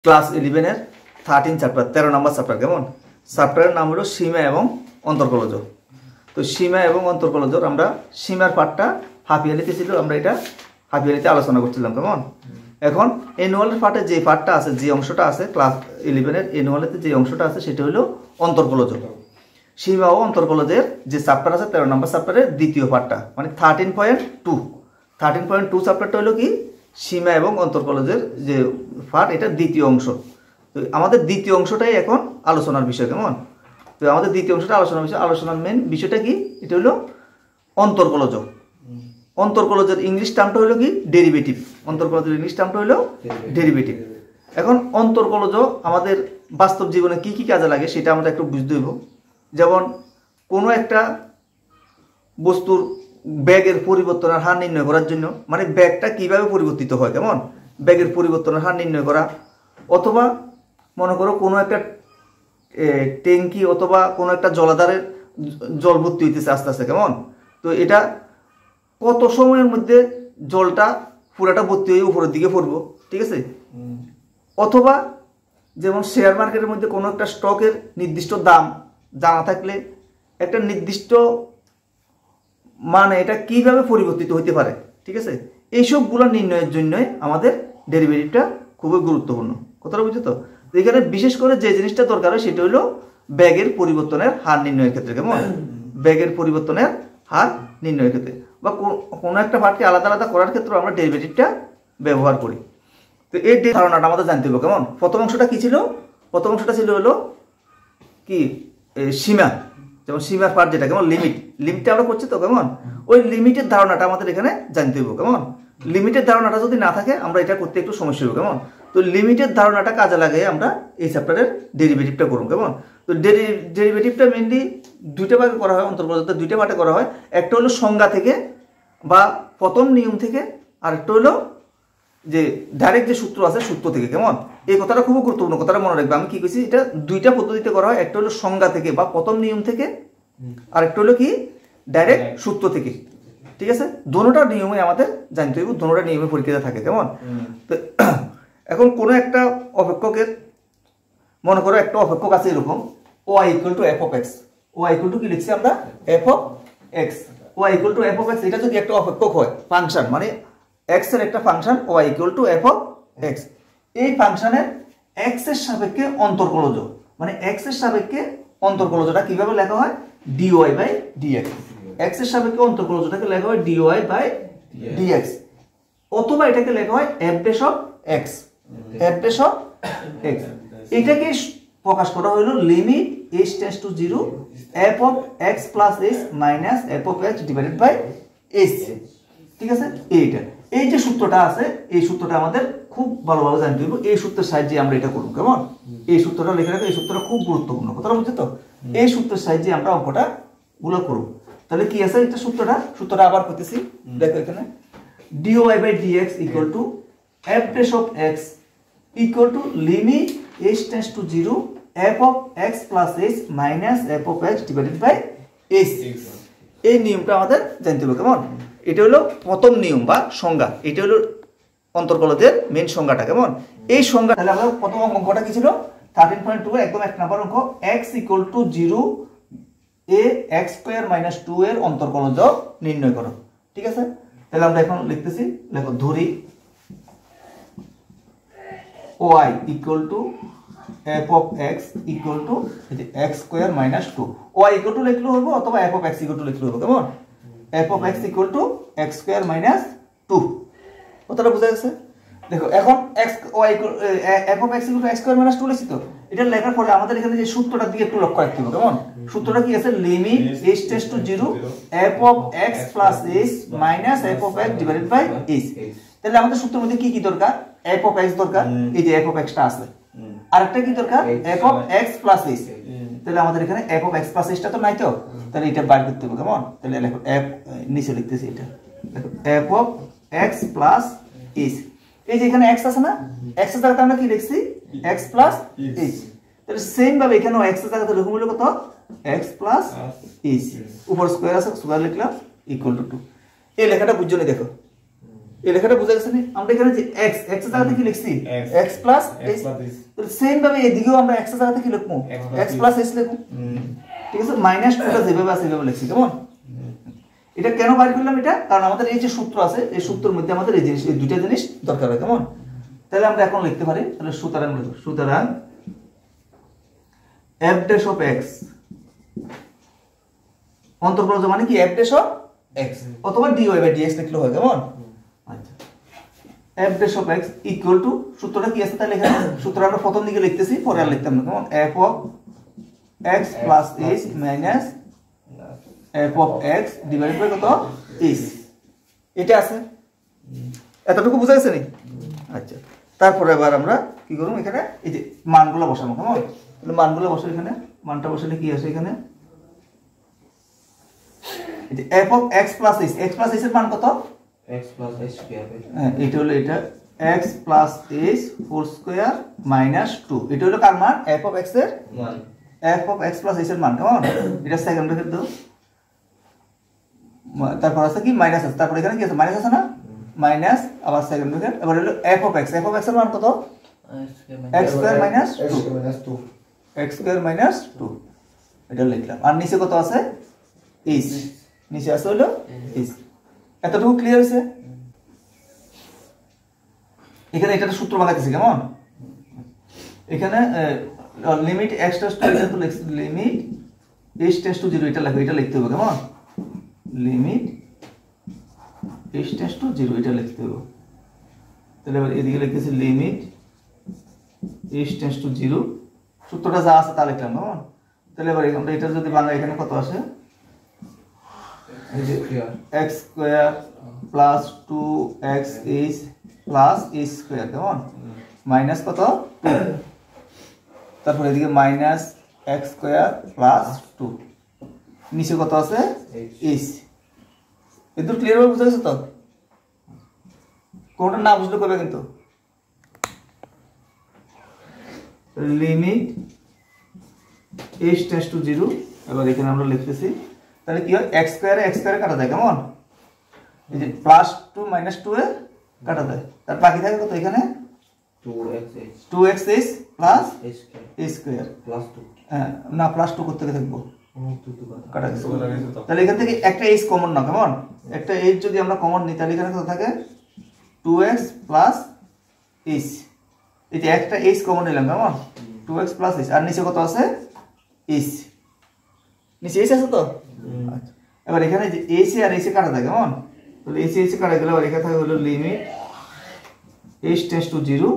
Class 11 এর 13 chapter 13 নম্বর chapter কেমন চ্যাপ্টারের নাম হলো সীমা এবং অন্তর্কলজ। তো সীমা এবং অন্তর্কলজর আমরা সীমার পার্টটা হাফ ইয়ারলিতে ছিল, আমরা এটা হাফ ইয়ারলিতে আলোচনা করছিলাম কেমন। এখন অ্যানুয়াল পার্টে যে পার্টটা আছে, যে অংশটা আছে ক্লাস 11 এর অ্যানুয়ালিতে যে অংশটা আছে সেটা হলো অন্তর্কলজ। সীমা ও অন্তর্কলজের যে চ্যাপ্টার আছে 13 নম্বর চ্যাপ্টারের দ্বিতীয় পার্টটা মানে 13.2 চ্যাপ্টারটা হলো কি সীমা এবং অন্তর্কলজের যে পার্ট, এটা দ্বিতীয় অংশ। তো আমাদের দ্বিতীয় অংশটাই এখন আলোচনার বিষয় কেমন। তো আমাদের দ্বিতীয় অংশটা আলোচনার মেন বিষয়টা কি, এটা হলো অন্তর্কলজ। অন্তর্কলজের ইংলিশ টার্মটা হলো কি ডেরিভেটিভ। অন্তর্কলজের ইংলিশ টার্মটা হলো ডেরিভেটিভ। এখন অন্তর্কলজ আমাদের বাস্তব জীবনে কি কি কাজে লাগে সেটা আমরা একটু বুঝতে হইব। যেমন কোনো একটা বস্তুর ব্যাগের পরিবর্তনের হার নির্ণয় করার জন্য, মানে ব্যাগটা কিভাবে পরিবর্তিত হয় কেমন, ব্যাগের পরিবর্তনের হার নির্ণয় করা, অথবা মনে করো কোনো একটা ট্যাঙ্কি অথবা কোনো একটা জলাধারের জল ভর্তি হইতেছে আস্তে আস্তে কেমন, তো এটা কত সময়ের মধ্যে জলটা পুরাটা ভর্তি হয়ে উপরের দিকে পড়বো, ঠিক আছে। অথবা যেমন শেয়ার মার্কেটের মধ্যে কোনো একটা স্টকের নির্দিষ্ট দাম জানা থাকলে একটা নির্দিষ্ট মানে এটা কিভাবে পরিবর্তিত হতে পারে, ঠিক আছে। এইসবগুলো নির্ণয়ের জন্য আমাদের ডেরিভেটিভটা খুবই গুরুত্বপূর্ণ। কথাটা বুঝছো তো। এখানে বিশেষ করে যে জিনিসটা দরকার হয় সেটা হলো ব্যাগের পরিবর্তনের হার নির্ণয়ের ক্ষেত্রে কেমন, ব্যাগের পরিবর্তনের হার নির্ণয়ের ক্ষেত্রে বা কোনো একটা পার্টকে আলাদা আলাদা করার ক্ষেত্রে আমরা ডেরিভেটিভটা ব্যবহার করি। তো এই ধারণাটা আমাদের জানতে হবে কেমন। প্রথম অংশটা কি ছিল, প্রথম অংশটা ছিল হলো কি সীমা, যেমন সীমার পার্ট যেটা কেমন লিমিটটা আমরা করছি তো কেমন, ওই লিমিটের ধারণাটা আমাদের এখানে জানতে হবে কেমন। লিমিটের ধারণাটা যদি না থাকে আমরা এটা করতে একটু সমস্যা হবে কেমন। তো লিমিটের ধারণাটা কাজে লাগিয়ে আমরা এই চ্যাপ্টারের ডেরিভেটিভটা করব কেমন। তো ডেরিভেটিভটা মেনলি দুইটা ভাগে করা হয়, অন্তর্কলজতে দুইটা পার্টে করা হয়। একটা হলো সংজ্ঞা থেকে বা প্রথম নিয়ম থেকে, আর একটা হলো যে ডাইরেক্ট যে সূত্র আছে সূত্র থেকে কেমন। এই কথাটা খুব গুরুত্বপূর্ণ, কথাটা মনে রাখবে। আমি কি কইছি, এটা দুইটা পদ্ধতিতে করা হয়। একটা হলো সংজ্ঞা থেকে বা প্রথম নিয়ম থেকে, আর একটা হলো কি ডাইরেক্ট সূত্র থেকে, ঠিক আছে। দোনোটা নিয়মে আমাদের জানতে হবে, দোনোটা নিয়মে পরীক্ষাতে থাকে কেমন। তো এখন কোনো একটা অপেক্ষকের মনে করো একটা অপেক্ষক আছে এরকম y equal to f of x, y equal two কি লিখছি আমরা f of x, y equal to f of x। এটা যদি একটা অপেক্ষক হয় ফাংশন, মানে x এর একটা function y equal to f of x, এই ফাংশনের x এর সাপেক্ষে অন্তর্কলজ, মানে x এর সাপেক্ষে অন্তর্কলজটা কিভাবে লেখা হয় dy বাই dx। x এর সাপেক্ষে অন্তর্কলজটাকে লেখা হয় dy বাই dx, অথবা এটাকে লেখা হয় f dash of x, f dash of x। এটাকে প্রকাশ করা হলো limit h tends to 0 f of x plus h minus f of x divided by h, ঠিক আছে। এইটা এই যে সূত্রটা আছে এই সূত্রটা আমাদের খুব ভালোভাবে জানতে হবে। এই সূত্রের সাহায্যে আমরা এটা করব কেমন। এই সূত্রটা লিখে রাখো, এই সূত্রটা খুব গুরুত্বপূর্ণ, কথাটা বুঝছো তো। এই সূত্রের সাহায্যে আমরা অঙ্কটা গুলো করব। তাহলে কি আছে এটা সূত্রটা আবার করতেছি, দেখো এখানে dy by dx equal to f dash of x equal to limit h tends to 0 f of x plus h minus f of x divided by h। এই নিয়মটা আমাদের জানতে হবে কেমন। এটা হলো প্রথম নিয়ম বা সংজ্ঞা, এটা হলো অন্তর্কলজের মেন সংজ্ঞাটা কেমন। এই সংজ্ঞা তাহলে আমরা প্রথম অঙ্কটা কি ছিল 13.2 একদম এক নাম্বার অঙ্ক, x ইকুয়াল টু 0 এ x স্কয়ার মাইনাস 2 এর অন্তর্কলজ নির্ণয় করো, ঠিক আছে। তাহলে আমরা এখন লিখতেছি, দেখো ধরি y equal to f of x equal to x square minus 2, y equal to লিখলেও হবে অথবা f of x equal to লিখলেও হবে কেমন। f of x equal to x square minus 2, কথাটা বুঝা গেছে। দেখো এখন x y equal f of x equal to x square minus 2 লিখছি তো, এটা লেখার পরে আমাদের এখানে যে সূত্রটার দিকে একটু লক্ষ্য রাখতে হবে কেমন। সূত্রটা কি আছে limit h tends to 0 f of x plus h minus f of x divided by h। তাহলে আমাদের সূত্রের মধ্যে কি কি দরকার, f অফ x দরকার, এই যে f অফ x টা আছে, আরেকটা কি দরকার f of x plus h। তাহলে আমাদের এখানে f of x plus h টা তো নাই তো, তাহলে এটা বার করতে হবে কেমন। তাহলে দেখো f নিচে লিখতেছি, এটা দেখো f of x plus h, এই যে এখানে x আছে না, x এর জায়গাতে আমরা কি লিখছি x প্লাস h। তাহলে সেম ভাবে এখানেও x এর জায়গাতে লিখব হলো কত x প্লাস h, উপর স্কয়ার আছে স্কয়ার লিখলাম ইকুয়াল টু 2। এই লেখাটা বুঝছো না, দেখো এই লেখাটা বুঝা গেছে না? আমরা এখানে যে x এর জায়গাতে কি লিখছি x প্লাস h, তো সেম ভাবে এদিকেও আমরা x এর জায়গাতে কি লিখবো x প্লাস h লিখবো। ঠিক আছে, মাইনাস 2টা যেভাবে আছে সেভাবে লিখছি, কেমন? এটা কেন বাইর করলাম এটা? কারণ আমাদের এই যে সূত্র আছে এই সূত্রের মধ্যে আমাদের এই জিনিস, এই দুইটা জিনিস দরকার হয়, কেমন? তাহলে আমরা এখন লিখতে পারি, তাহলে সুতরাং লিখব, সুতরাং f dash of x অন্তর্কলজ মানে কি f dash of x অথবা dy by dx লিখলে হয়, কেমন? আচ্ছা, f dash of x equal two, সূত্রটা কি আছে তাহলে এখানে সূত্র আমরা প্রথম দিকে লিখতেছি, পরে আর লিখতাম না, কেমন? f of x plus h minus f of x divided by কত h, এটা আছে, এতটুকু বুঝা গেছে নি? আচ্ছা, তারপরে এবার আমরা কি করব, এখানে এই যে মানগুলো বসাবো, কেমন? তাহলে মানগুলো বসাই, এখানে মানটা বসালে কি আসে, এখানে এই যে f of x plus h, x plus h এর মান কত? x plus h স্কয়ার, হ্যাঁ এটা হলো এটা x plus h whole square minus 2, এটা হলো কার মান? f of x এর মান, f of x plus h এর মান, কেমন? এটা সেকেন্ড ব্র্যাকেট দাও, তারপর আছে কি মাইনাস আছে, তারপর এখানে কি আছে মাইনাস আছে না, মাইনাস আবার সেকেন্ড ব্র্যাকেট, এবার হলো f of x এর মান কত? x square minus 2, x square minus 2, এটা লিখলাম। আর নিচে কত আছে? h, নিচে আছে হলো h। এতটুকু ক্লিয়ার আছে? এখানে এটা সূত্র বানাইতেছি, কেমন? এখানে লিমিট x টেন্ডস টু, এটা তো লিমিট h টেন্ডস টু 0, এটা লিখবে, এটা লিখতে হবে, কেমন? লিমিট h টেন্ডস টু 0, এটা লিখতে হবে। তাহলে এবার এদিকে লিখতেছি লিমিট h টেন্ডস টু 0, সূত্রটা যা আছে তা লিখলাম, কেমন? তাহলে এবার আমরা এটা যদি বাংলা, এখানে কত আসে? এই যে x square plus 2xh plus h square, কেমন? মাইনাস কত? 2, তারপর এদিকে মাইনাস x স্কয়ার প্লাস 2, নিচে কত আছে? h। এত ক্লিয়ার ভাবে বুঝা গেছে তো? কোনটা না বুঝলে কবে কিন্তু লিমিট h টেন্ডস টু 0, এবার এখানে আমরা লিখতেছি, তাহলে কি হয় x স্কয়ারে কাটা যায়, কেমন? এই যে প্লাস 2 মাইনাস 2 এ কাটা যায়, তার বাকি থাকে কত? এখানে 2xh plus h square plus 2, হ্যাঁ না প্লাস 2 করতে থাকবো, কাটা গেছে। তাহলে এখান থেকে একটা h কমন না, কেমন? একটা h যদি আমরা কমন নিই তাহলে এখানে কত থাকে? 2x প্লাস h, এই যে একটা h কমন নিলাম, কেমন? 2x প্লাস h, আর নিচে কত আছে? h, নিচে h আছে তো? আচ্ছা, এবার এখানে যে h আর h কাটা যায়, কেমন? তাহলে h কাটা গেলে এবার এখানে থাকে হলো লিমিট h টেন্ডস টু 0,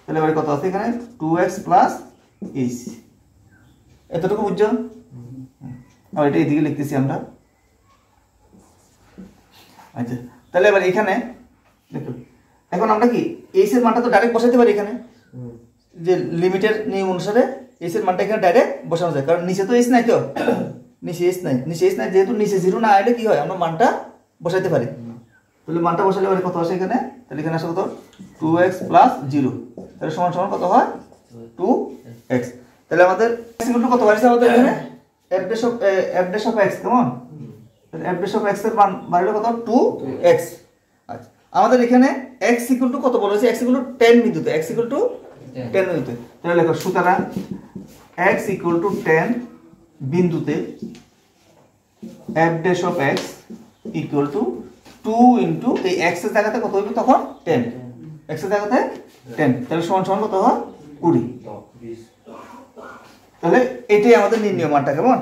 তাহলে এবার কত আছে এখানে? 2x প্লাস h, এতটুকু বুঝছো? আর এটা এদিকে লিখতেছি আমরা। আচ্ছা, তাহলে এবার এখানে দেখো, এখন আমরা কি h এর মানটা তো ডাইরেক্ট বসাইতে পারি এখানে, যে লিমিটের নিয়ম অনুসারে h এর মানটা এখানে ডাইরেক্ট বসানো যায়, কারণ নিচে তো h নাই, তো নিচে h নাই, যেহেতু নিচে 0 না আইলে কি হয়, আমরা মানটা বসাইতে পারি। তাহলে মানটা বসালে এবারে কত আসে এখানে? তাহলে এখানে আসে কত? 2x প্লাস 0, তাহলে সমান সমান কত হয়? 2x। তাহলে আমাদের x ইকুয়াল টু কত বাড়ছে আমাদের এখানে? f dash of x, কেমন? তাহলে f dash of x এর মান বাড়লো কত? 2x। আচ্ছা, আমাদের এখানে x ইকুয়াল টু কত বলা হয়েছে? x ইকুয়াল টু 10 বিন্দুতে, x ইকুয়াল টু 10 বিন্দুতে, তাহলে লেখো সুতরাং x ইকুয়াল টু 10 বিন্দুতে f dash of x equal two 2 into এই x এর জায়গাতে কত হবে তখন? 10, x এর জায়গাতে 10, তাহলে সমান সমান কত হয়? 20। তাহলে এটাই আমাদের নির্ণয় মানটা, কেমন?